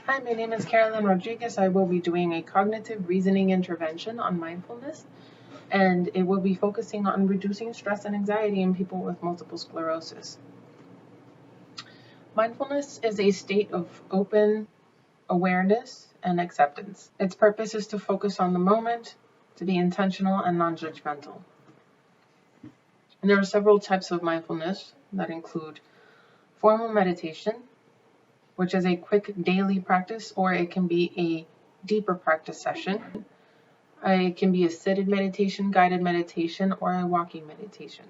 Hi, my name is Carolyn Rodriguez. I will be doing a cognitive reasoning intervention on mindfulness, and it will be focusing on reducing stress and anxiety in people with multiple sclerosis. Mindfulness is a state of open awareness and acceptance. Its purpose is to focus on the moment, to be intentional and non-judgmental. And there are several types of mindfulness that include formal meditation, which is a quick daily practice, or it can be a deeper practice session. It can be a seated meditation, guided meditation, or a walking meditation.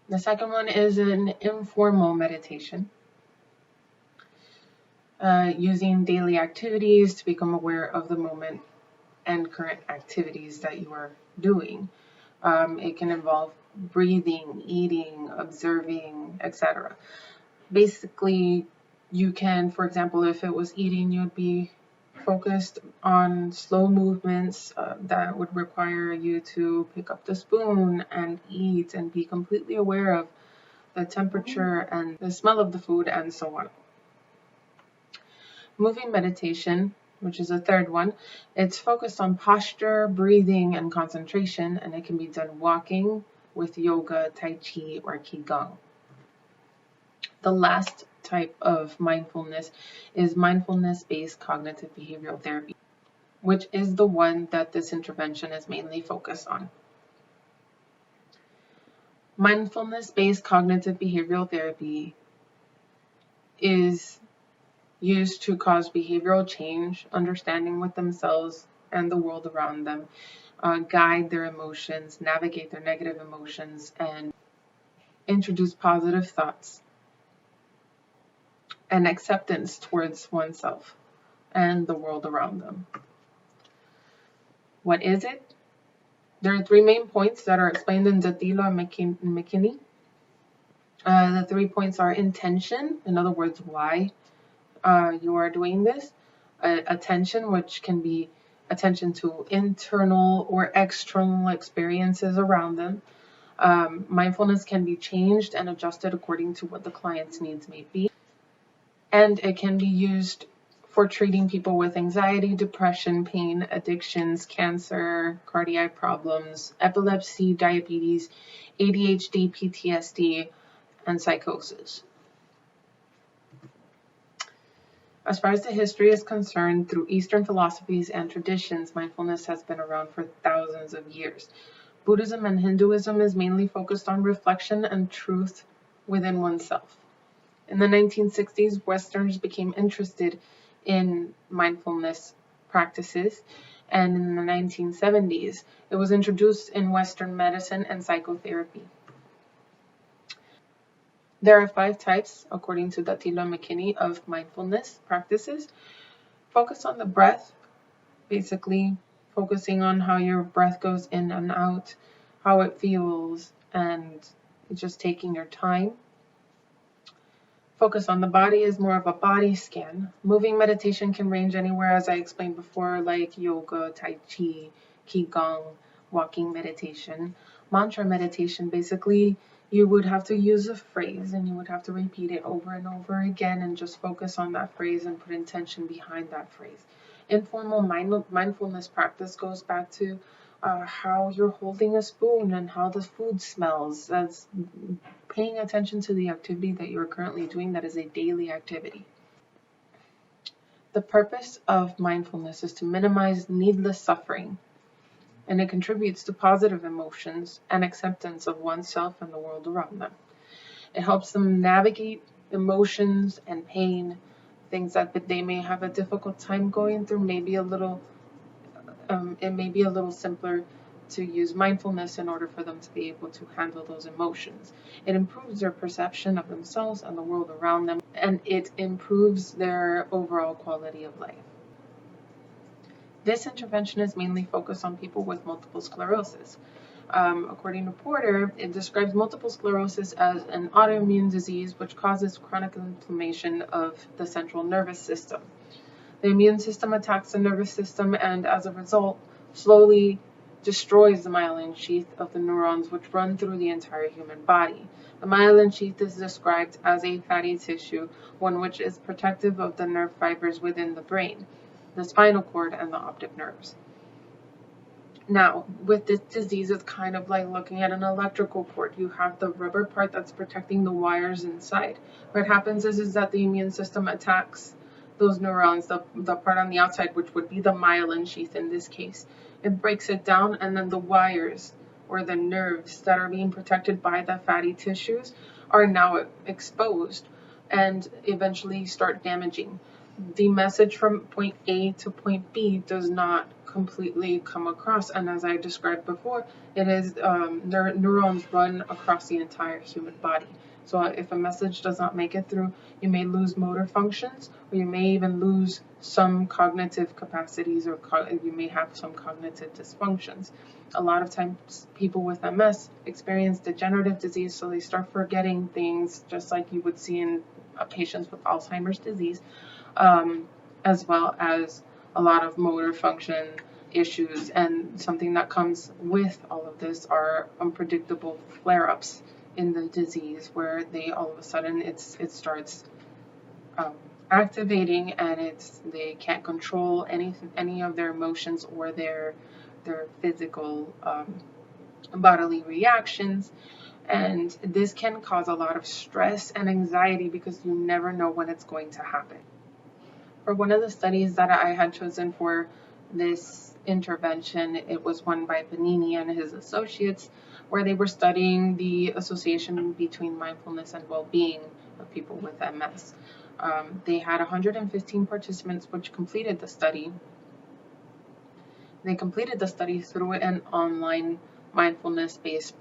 The second one is an informal meditation, using daily activities to become aware of the moment and current activities that you are doing. It can involve breathing, eating, observing, etc. Basically, you can, for example, if it was eating, you'd be focused on slow movements that would require you to pick up the spoon and eat and be completely aware of the temperature and the smell of the food and so on. Moving meditation, which is a third one, it's focused on posture, breathing, and concentration, and it can be done walking with yoga, tai chi, or qigong. The last type of mindfulness is mindfulness-based cognitive behavioral therapy, which is the one that this intervention is mainly focused on. Mindfulness-based cognitive behavioral therapy is used to cause behavioral change, understanding with themselves and the world around them, guide their emotions, navigate their negative emotions, and introduce positive thoughts and acceptance towards oneself and the world around them. What is it? There are 3 main points that are explained in Dattilo and McKinney. The 3 points are intention, in other words, why you are doing this. Attention, which can be attention to internal or external experiences around them. Mindfulness can be changed and adjusted according to what the client's needs may be. And it can be used for treating people with anxiety, depression, pain, addictions, cancer, cardiac problems, epilepsy, diabetes, ADHD, PTSD, and psychosis. As far as the history is concerned, through Eastern philosophies and traditions, mindfulness has been around for thousands of years. Buddhism and Hinduism is mainly focused on reflection and truth within oneself. In the 1960s, Westerners became interested in mindfulness practices, and in the 1970s, it was introduced in Western medicine and psychotherapy. There are 5 types, according to Dattilo and McKinney, of mindfulness practices. Focus on the breath, basically focusing on how your breath goes in and out, how it feels, and just taking your time. Focus on the body is more of a body scan. Moving meditation can range anywhere, as I explained before, like yoga, tai chi, qigong, walking meditation. Mantra meditation, basically, you would have to use a phrase and you would have to repeat it over and over again and just focus on that phrase and put intention behind that phrase. Informal mindfulness practice goes back to how you're holding a spoon and how the food smells. That's paying attention to the activity that you're currently doing that is a daily activity. The purpose of mindfulness is to minimize needless suffering, and it contributes to positive emotions and acceptance of oneself and the world around them. It helps them navigate emotions and pain, things that they may have a difficult time going through. It may be a little simpler to use mindfulness in order for them to be able to handle those emotions. It improves their perception of themselves and the world around them, and it improves their overall quality of life. This intervention is mainly focused on people with multiple sclerosis. According to Porter, it describes multiple sclerosis as an autoimmune disease which causes chronic inflammation of the central nervous system. The immune system attacks the nervous system and, as a result, slowly destroys the myelin sheath of the neurons which run through the entire human body. The myelin sheath is described as a fatty tissue, one which is protective of the nerve fibers within the brain, the spinal cord, and the optic nerves. Now, with this disease, it's kind of like looking at an electrical cord. You have the rubber part that's protecting the wires inside. What happens is that the immune system attacks those neurons, the part on the outside, which would be the myelin sheath in this case. It breaks it down, and then the wires or the nerves that are being protected by the fatty tissues are now exposed and eventually start damaging. The message from point A to point B does not completely come across, and as I described before, it is neurons run across the entire human body. So if a message does not make it through, you may lose motor functions, or you may even lose some cognitive capacities, or you may have some cognitive dysfunctions. A lot of times people with MS experience degenerative disease, so they start forgetting things just like you would see in patients with Alzheimer's disease, as well as a lot of motor function issues. And something that comes with all of this are unpredictable flare-ups in the disease, where they all of a sudden it starts activating, and they can't control any of their emotions or their physical bodily reactions. And this can cause a lot of stress and anxiety because you never know when it's going to happen. For one of the studies that I had chosen for this intervention, it was one by Benini and his associates, where they were studying the association between mindfulness and well-being of people with MS. They had 115 participants which completed the study. They completed the study through an online mindfulness-based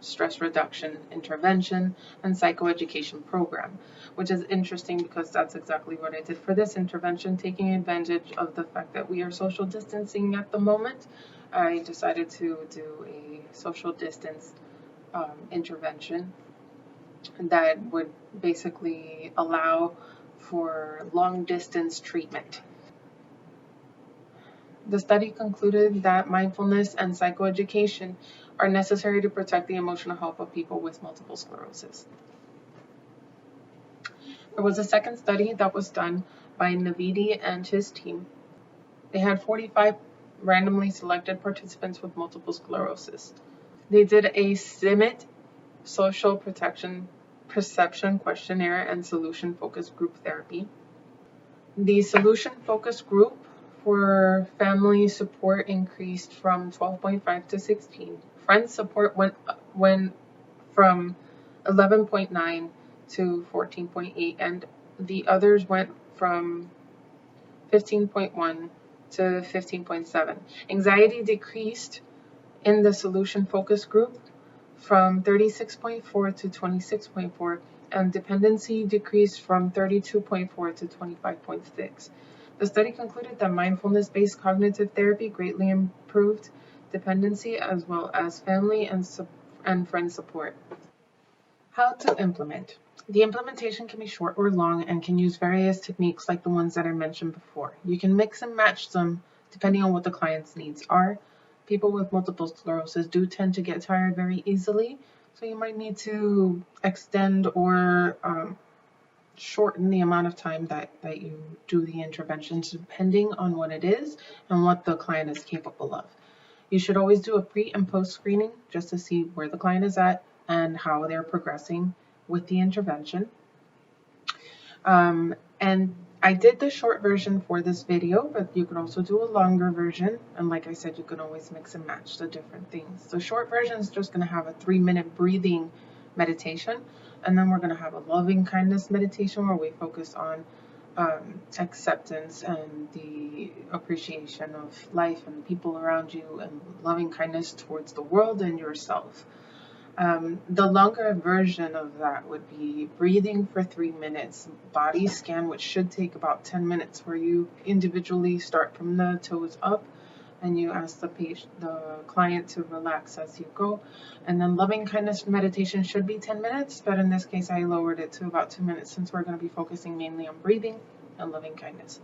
stress reduction intervention and psychoeducation program, which is interesting because that's exactly what I did for this intervention. Taking advantage of the fact that we are social distancing at the moment, I decided to do a social distance intervention that would basically allow for long distance treatment. The study concluded that mindfulness and psychoeducation are necessary to protect the emotional health of people with multiple sclerosis. There was a second study that was done by Navidi and his team. They had 45 randomly selected participants with multiple sclerosis. They did a CIMT, Social Perception Questionnaire, and Solution Focused Group Therapy. The Solution Focused Group for family support increased from 12.5 to 16. Friend support went from 11.9 to 14.8, and the others went from 15.1 to 15.7. Anxiety decreased in the solution focus group from 36.4 to 26.4, and dependency decreased from 32.4 to 25.6. The study concluded that mindfulness-based cognitive therapy greatly improved dependency as well as family and friend support. How to implement. The implementation can be short or long and can use various techniques like the ones that I mentioned before. You can mix and match them depending on what the client's needs are. People with multiple sclerosis do tend to get tired very easily, so you might need to extend or shorten the amount of time that you do the interventions depending on what it is and what the client is capable of. You should always do a pre and post screening just to see where the client is at and how they're progressing with the intervention. And I did the short version for this video, but you can also do a longer version. And like I said, you can always mix and match the different things. The short version is just going to have a 3-minute breathing meditation. And then we're going to have a loving kindness meditation where we focus on acceptance and the appreciation of life and people around you, and loving kindness towards the world and yourself. The longer version of that would be breathing for 3 minutes, body scan, which should take about 10 minutes, where you individually start from the toes up and you ask the client to relax as you go. And then loving kindness meditation should be 10 minutes, but in this case I lowered it to about 2 minutes since we're going to be focusing mainly on breathing and loving kindness.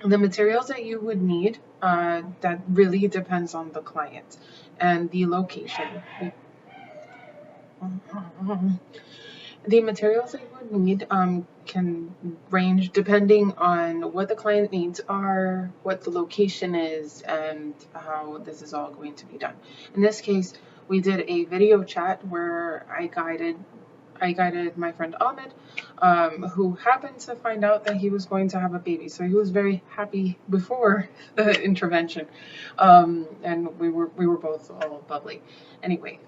The materials that you would need That really depends on the client and the location. The materials that you would need can range depending on what the client needs are, what the location is, and how this is all going to be done. In this case, we did a video chat where I guided my friend Ahmed, who happened to find out that he was going to have a baby. So he was very happy before the intervention, and we were both all bubbly. Anyway,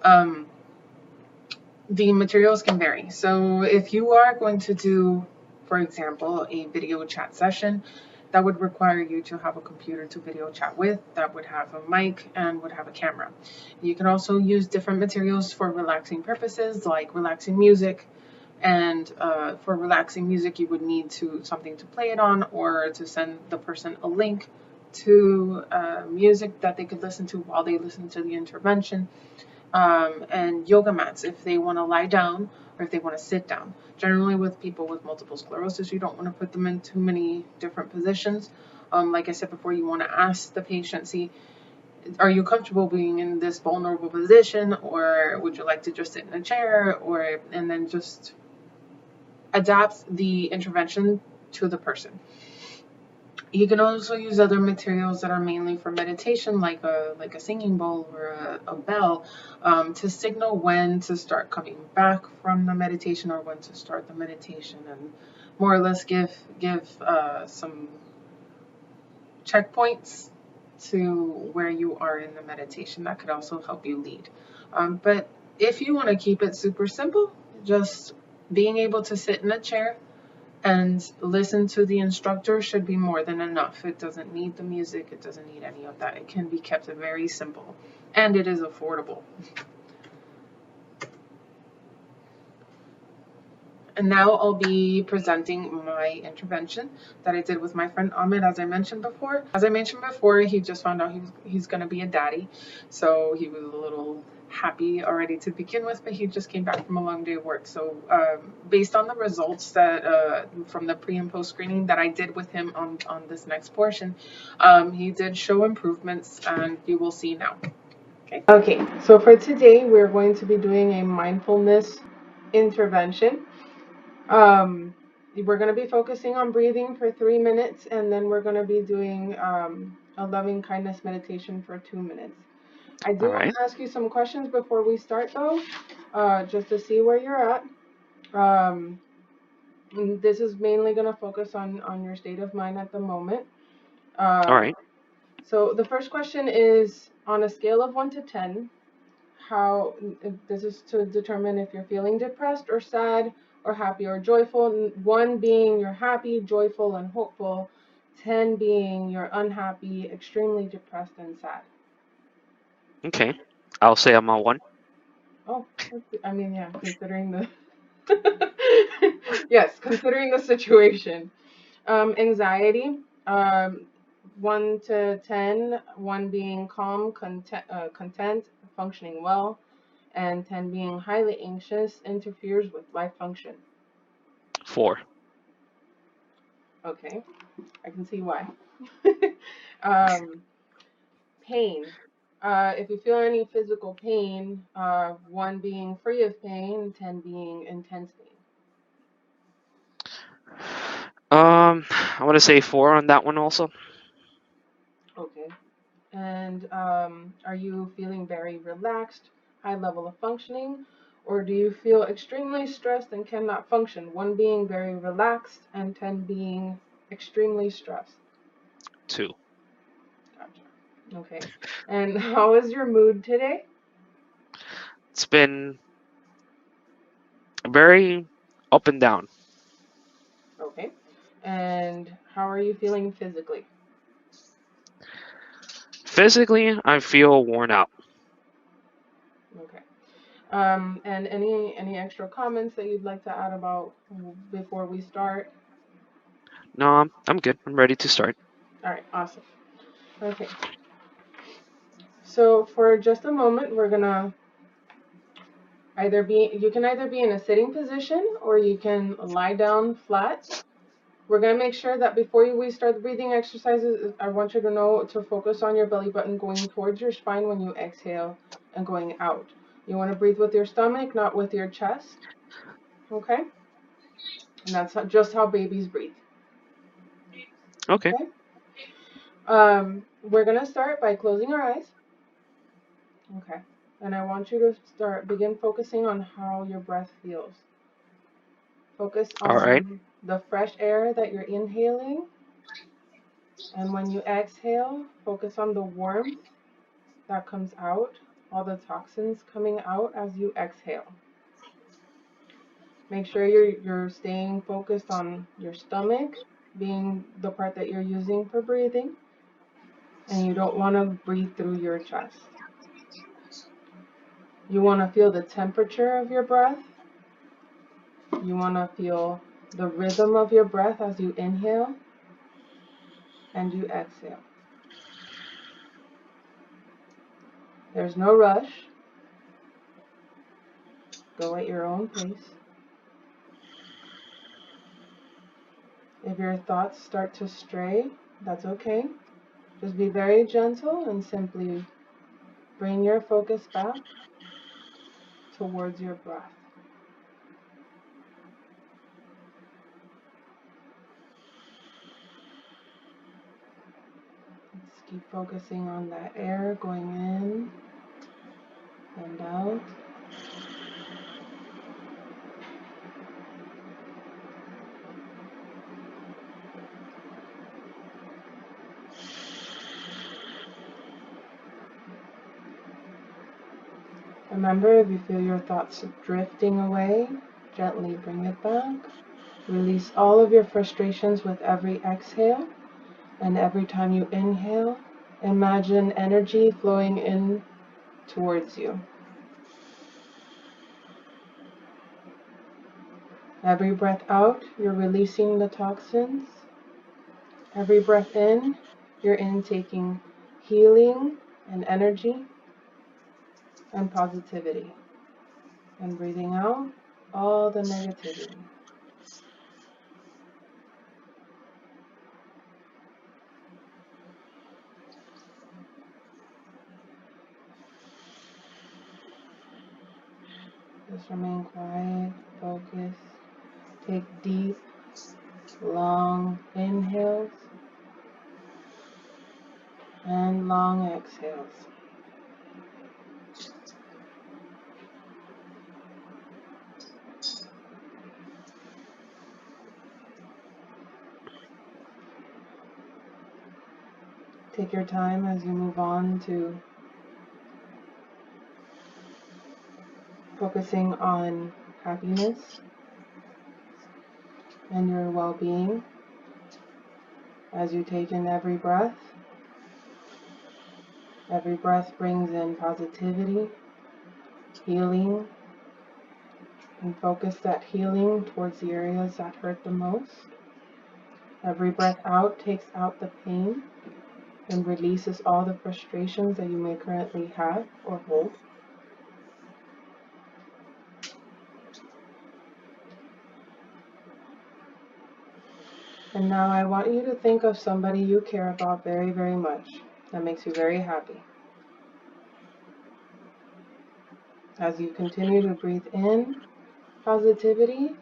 the materials can vary. So if you are going to do, for example, a video chat session, that would require you to have a computer to video chat with, that would have a mic and would have a camera. You can also use different materials for relaxing purposes, like relaxing music. And for relaxing music, you would need something to play it on, or to send the person a link to music that they could listen to while they listen to the intervention, and yoga mats if they want to lie down or if they want to sit down. Generally, with people with multiple sclerosis, you don't want to put them in too many different positions. Like I said before, you want to ask the patient, see, are you comfortable being in this vulnerable position, or would you like to just sit in a chair, and then just adapt the intervention to the person. You can also use other materials that are mainly for meditation, like a singing bowl or a bell, to signal when to start coming back from the meditation or when to start the meditation, and more or less give some checkpoints to where you are in the meditation. That could also help you lead. But if you want to keep it super simple, just being able to sit in a chair and listen to the instructor should be more than enough. It doesn't need the music, it doesn't need any of that. It can be kept very simple, and it is affordable. And now I'll be presenting my intervention that I did with my friend Ahmed, as I mentioned before. As I mentioned before, he just found out he's going to be a daddy, so he was a little happy already to begin with, but he just came back from a long day of work. So based on the results that from the pre and post screening that I did with him on this next portion, he did show improvements, and you will see now. Okay, so for today, we're going to be doing a mindfulness intervention. We're going to be focusing on breathing for 3 minutes, and then we're going to be doing a loving kindness meditation for 2 minutes. I do want to ask you some questions before we start, though, just to see where you're at. This is mainly going to focus on your state of mind at the moment. All right. So the first question is, on a scale of 1 to 10, how this is to determine if you're feeling depressed or sad or happy or joyful. 1 being you're happy, joyful, and hopeful. 10 being you're unhappy, extremely depressed, and sad. Okay. I'll say I'm a 1. Oh, I mean, yeah, considering the yes, considering the situation. Anxiety. 1 to 10, 1 being calm, content, functioning well, and 10 being highly anxious, interferes with life function. 4. Okay, I can see why. Pain. If you feel any physical pain, 1 being free of pain, 10 being intense pain. I want to say 4 on that one also. Okay. And are you feeling very relaxed, high level of functioning, or do you feel extremely stressed and cannot function? 1 being very relaxed and 10 being extremely stressed. 2. Gotcha. Okay. And how is your mood today? It's been very up and down. Okay. And how are you feeling physically? Physically, I feel worn out. Okay. And any extra comments that you'd like to add about before we start? No, I'm good. I'm ready to start. All right. Awesome. Okay. So for just a moment, we're gonna you can either be in a sitting position or you can lie down flat We're going to make sure that before we start the breathing exercises, I want you to know to focus on your belly button going towards your spine when you exhale and going out. You want to breathe with your stomach, not with your chest. Okay? And that's just how babies breathe. Okay. We're going to start by closing our eyes. Okay. And I want you to begin focusing on how your breath feels. Focus All right. on the fresh air that you're inhaling. And when you exhale, focus on the warmth that comes out, all the toxins coming out as you exhale. Make sure you're staying focused on your stomach being the part that you're using for breathing, and you don't want to breathe through your chest. You want to feel the temperature of your breath. You want to feel the rhythm of your breath as you inhale and you exhale. There's no rush. Go at your own pace. If your thoughts start to stray, that's okay. Just be very gentle and simply bring your focus back towards your breath. Let's keep focusing on that air going in and out. Remember, if you feel your thoughts drifting away, gently bring it back. Release all of your frustrations with every exhale, and every time you inhale, imagine energy flowing in towards you. Every breath out, you're releasing the toxins. Every breath in, you're intaking healing and energy and positivity. And breathing out all the negativity. Just remain quiet, focus. Take deep, long inhales and long exhales. Take your time as you move on to focusing on happiness and your well-being as you take in every breath. Every breath brings in positivity, healing, and focus that healing towards the areas that hurt the most. Every breath out takes out the pain and releases all the frustrations that you may currently have or hold. And now I want you to think of somebody you care about very, very much, that makes you very happy. As you continue to breathe in positivity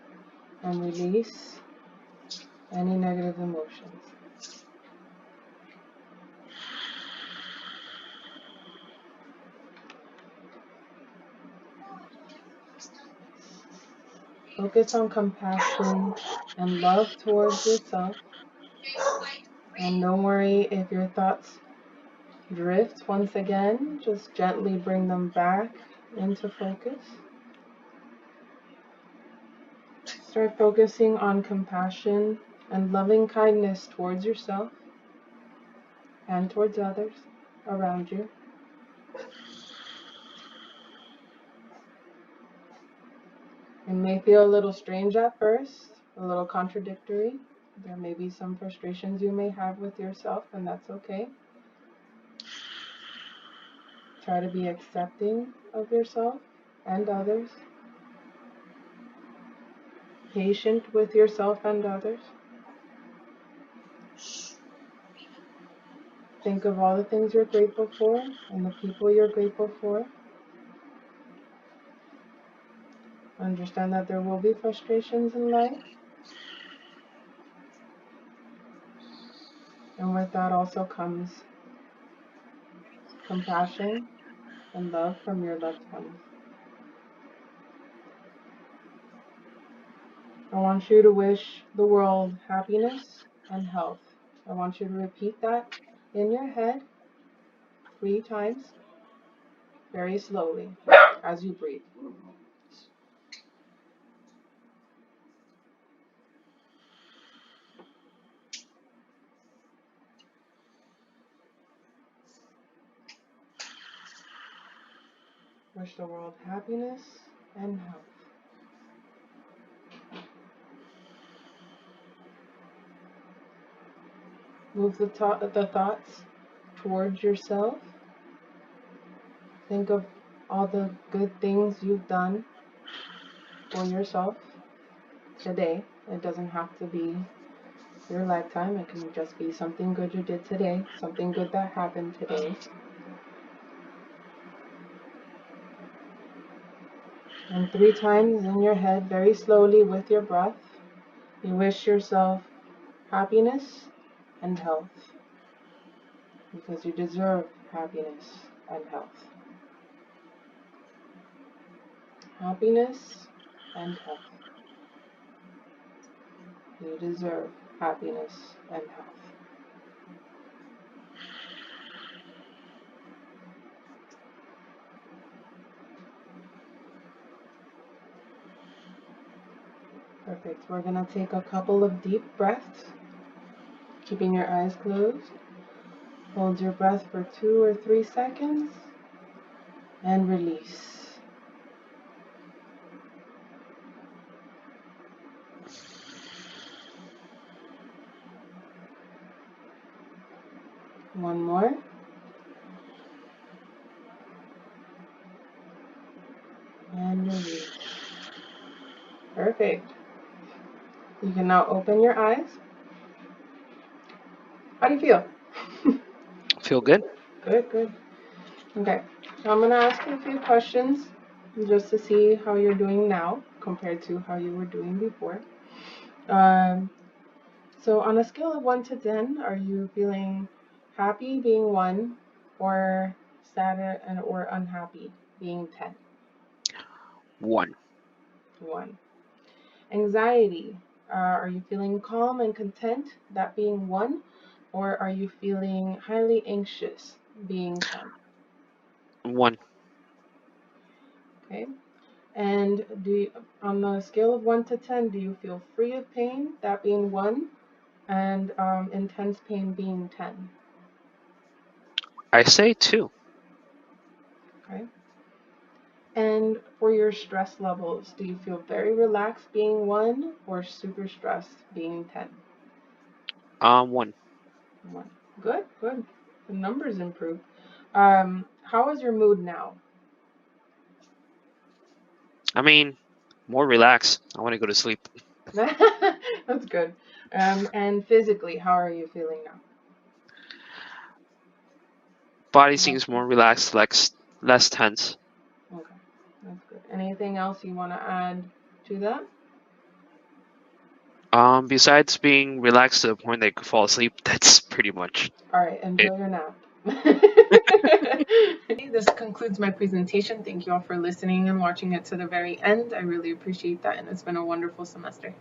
and release any negative emotions. Focus on compassion and love towards yourself. And don't worry if your thoughts drift once again, just gently bring them back into focus. Start focusing on compassion and loving kindness towards yourself and towards others around you. It may feel a little strange at first, a little contradictory. There may be some frustrations you may have with yourself, and that's okay. Try to be accepting of yourself and others. Patient with yourself and others. Think of all the things you're grateful for and the people you're grateful for. Understand that there will be frustrations in life. And with that also comes compassion and love from your loved ones. I want you to wish the world happiness and health. I want you to repeat that in your head 3 times, very slowly, as you breathe. Wish the world happiness and health. Move the thoughts towards yourself. Think of all the good things you've done for yourself today. It doesn't have to be your lifetime. It can just be something good you did today, something good that happened today. And 3 times in your head, very slowly with your breath, you wish yourself happiness and health, because you deserve happiness and health. Happiness and health. You deserve happiness and health. Perfect. We're going to take a couple of deep breaths, keeping your eyes closed. Hold your breath for 2 or 3 seconds and release. One more. And release. Perfect. You can now open your eyes. How do you feel? Feel good? Good, good. Okay, so I'm going to ask you a few questions just to see how you're doing now compared to how you were doing before. So on a scale of 1 to 10, are you feeling happy being 1 or sad or unhappy being 10? 1. 1. Anxiety, are you feeling calm and content, that being 1, or are you feeling highly anxious being 10? 1. Okay. And on the scale of 1 to 10, do you feel free of pain, that being 1, and intense pain being 10? I say 2. Okay. And for your stress levels, do you feel very relaxed being 1 or super stressed being 10? 1. 1. Good, good. The numbers improved. How is your mood now? I mean, more relaxed. I want to go to sleep. That's good. And physically, how are you feeling now? Body seems more relaxed, less tense. Okay, that's good. Anything else you want to add to that? Besides being relaxed to the point that you could fall asleep, that's pretty much All right, it. enjoy your nap. This concludes my presentation. Thank you all for listening and watching it to the very end. I really appreciate that, and it's been a wonderful semester.